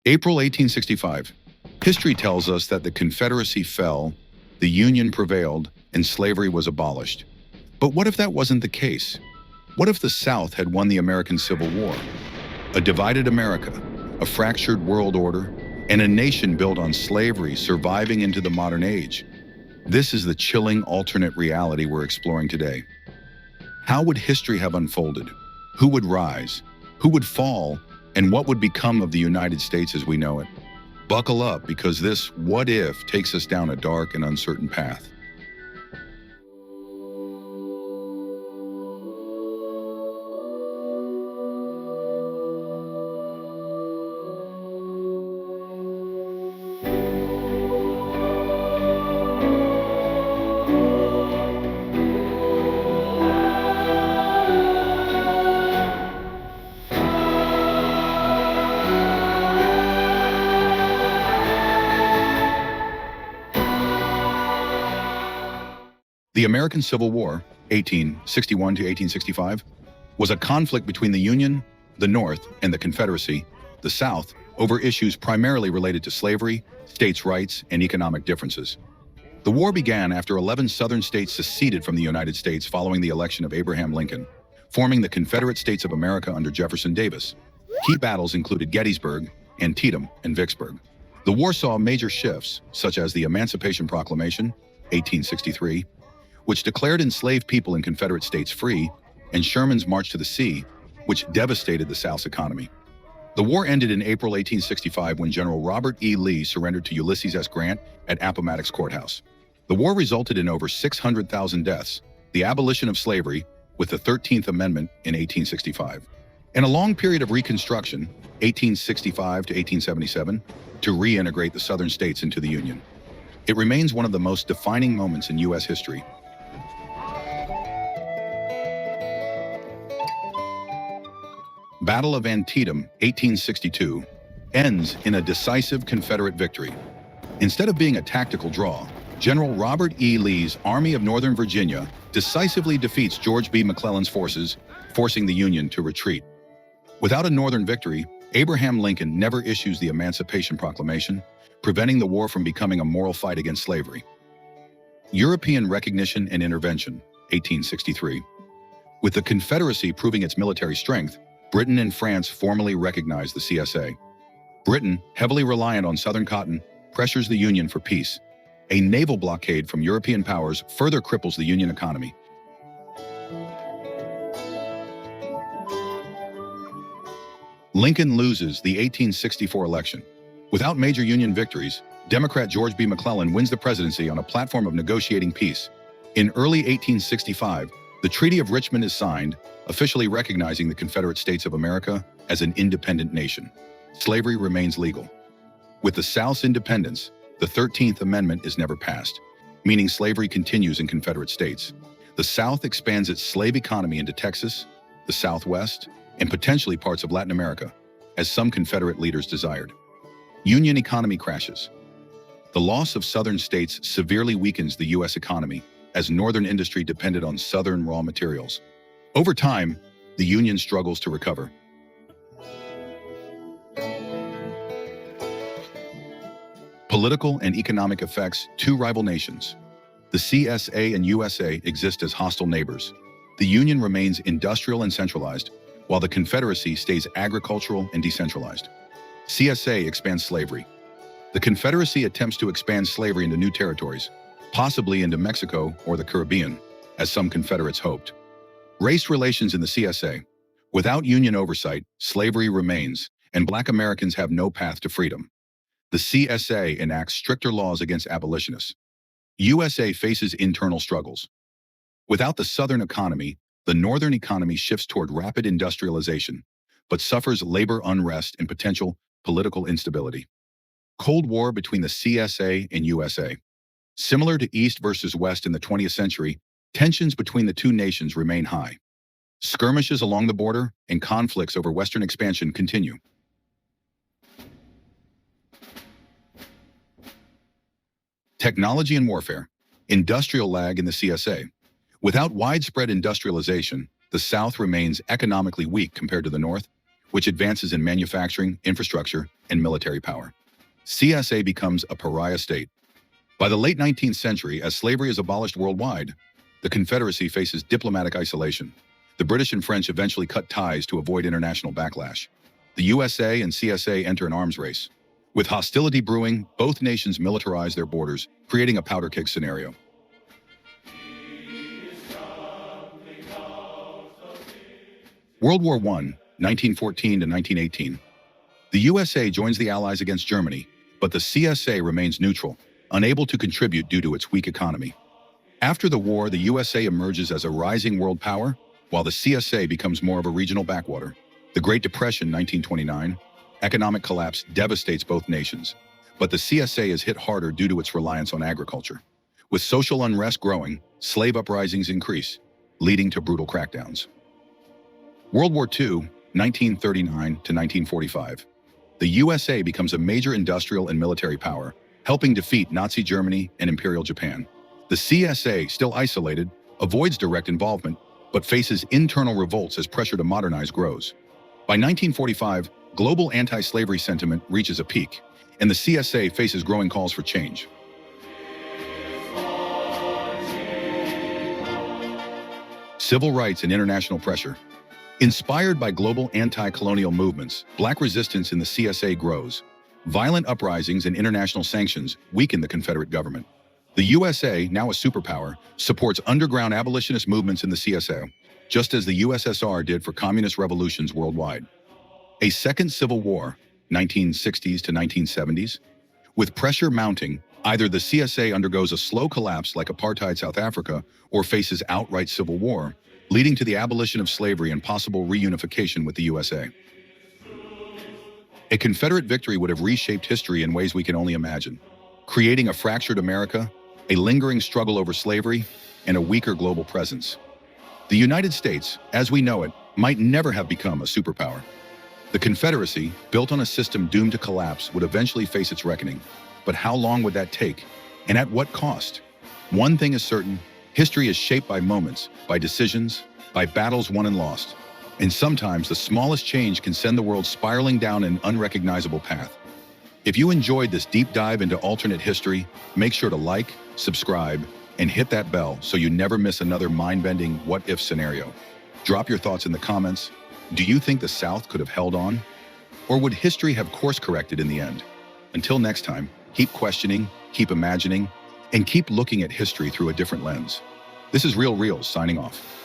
April 1865. History tells us that the Confederacy fell, the Union prevailed, and slavery was abolished. But what if that wasn't the case? What if the South had won the American Civil War? A divided America, a fractured world order, and a nation built on slavery surviving into the modern age. This is the chilling alternate reality we're exploring today. How would history have unfolded? Who would rise? Who would fall? And what would become of the United States as we know it? Buckle up, because this what if takes us down a dark and uncertain path. The American Civil War, 1861 to 1865, was a conflict between the Union, the North, and the Confederacy, the South, over issues primarily related to slavery, states' rights, and economic differences. The war began after 11 Southern states seceded from the United States following the election of Abraham Lincoln, forming the Confederate States of America under Jefferson Davis. Key battles included Gettysburg, Antietam, and Vicksburg. The war saw major shifts, such as the Emancipation Proclamation, 1863, which declared enslaved people in Confederate states free, and Sherman's March to the Sea, which devastated the South's economy. The war ended in April 1865 when General Robert E. Lee surrendered to Ulysses S. Grant at Appomattox Courthouse. The war resulted in over 600,000 deaths, the abolition of slavery with the 13th Amendment in 1865, and a long period of Reconstruction, 1865 to 1877, to reintegrate the Southern states into the Union. It remains one of the most defining moments in U.S. history. Battle of Antietam, 1862, ends in a decisive Confederate victory. Instead of being a tactical draw, General Robert E. Lee's Army of Northern Virginia decisively defeats George B. McClellan's forces, forcing the Union to retreat. Without a Northern victory, Abraham Lincoln never issues the Emancipation Proclamation, preventing the war from becoming a moral fight against slavery. European recognition and intervention, 1863. With the Confederacy proving its military strength, Britain and France formally recognized the CSA. Britain, heavily reliant on Southern cotton, pressures the Union for peace. A naval blockade from European powers further cripples the Union economy. Lincoln loses the 1864 election. Without major Union victories, Democrat George B. McClellan wins the presidency on a platform of negotiating peace. In early 1865, the Treaty of Richmond is signed, officially recognizing the Confederate States of America as an independent nation. Slavery remains legal. With the South's independence, the 13th Amendment is never passed, meaning slavery continues in Confederate states. The South expands its slave economy into Texas, the Southwest, and potentially parts of Latin America, as some Confederate leaders desired. Union economy crashes. The loss of Southern states severely weakens the U.S. economy, as Northern industry depended on Southern raw materials. Over time, the Union struggles to recover. Political and economic effects: two rival nations. The CSA and USA exist as hostile neighbors. The Union remains industrial and centralized, while the Confederacy stays agricultural and decentralized. CSA expands slavery. The Confederacy attempts to expand slavery into new territories, possibly into Mexico or the Caribbean, as some Confederates hoped. Race relations in the CSA. Without Union oversight, slavery remains, and Black Americans have no path to freedom. The CSA enacts stricter laws against abolitionists. USA faces internal struggles. Without the Southern economy, the Northern economy shifts toward rapid industrialization, but suffers labor unrest and potential political instability. Cold War between the CSA and USA. Similar to East versus West in the 20th century, tensions between the two nations remain high. Skirmishes along the border and conflicts over Western expansion continue. Technology and warfare. Industrial lag in the CSA. Without widespread industrialization, the South remains economically weak compared to the North, which advances in manufacturing, infrastructure, and military power. CSA becomes a pariah state. By the late 19th century, as slavery is abolished worldwide, the Confederacy faces diplomatic isolation. The British and French eventually cut ties to avoid international backlash. The USA and CSA enter an arms race. With hostility brewing, both nations militarize their borders, creating a powder keg scenario. World War I, 1914 to 1918. The USA joins the Allies against Germany, but the CSA remains neutral, unable to contribute due to its weak economy. After the war, the USA emerges as a rising world power, while the CSA becomes more of a regional backwater. The Great Depression, 1929, economic collapse devastates both nations, but the CSA is hit harder due to its reliance on agriculture. With social unrest growing, slave uprisings increase, leading to brutal crackdowns. World War II, 1939 to 1945. The USA becomes a major industrial and military power, helping defeat Nazi Germany and Imperial Japan. The CSA, still isolated, avoids direct involvement, but faces internal revolts as pressure to modernize grows. By 1945, global anti-slavery sentiment reaches a peak, and the CSA faces growing calls for change. Civil rights and international pressure. Inspired by global anti-colonial movements, black resistance in the CSA grows. Violent uprisings and international sanctions weaken the Confederate government. The USA, now a superpower, supports underground abolitionist movements in the CSA, just as the USSR did for communist revolutions worldwide. A second civil war, 1960s to 1970s. With pressure mounting, either the CSA undergoes a slow collapse like apartheid South Africa or faces outright civil war, leading to the abolition of slavery and possible reunification with the USA. A Confederate victory would have reshaped history in ways we can only imagine, creating a fractured America, a lingering struggle over slavery, and a weaker global presence. The United States, as we know it, might never have become a superpower. The Confederacy, built on a system doomed to collapse, would eventually face its reckoning. But how long would that take? And at what cost? One thing is certain: history is shaped by moments, by decisions, by battles won and lost. And sometimes the smallest change can send the world spiraling down an unrecognizable path. If you enjoyed this deep dive into alternate history, make sure to like, subscribe, and hit that bell so you never miss another mind-bending what-if scenario. Drop your thoughts in the comments. Do you think the South could have held on? Or would history have course-corrected in the end? Until next time, keep questioning, keep imagining, and keep looking at history through a different lens. This is Real Reels signing off.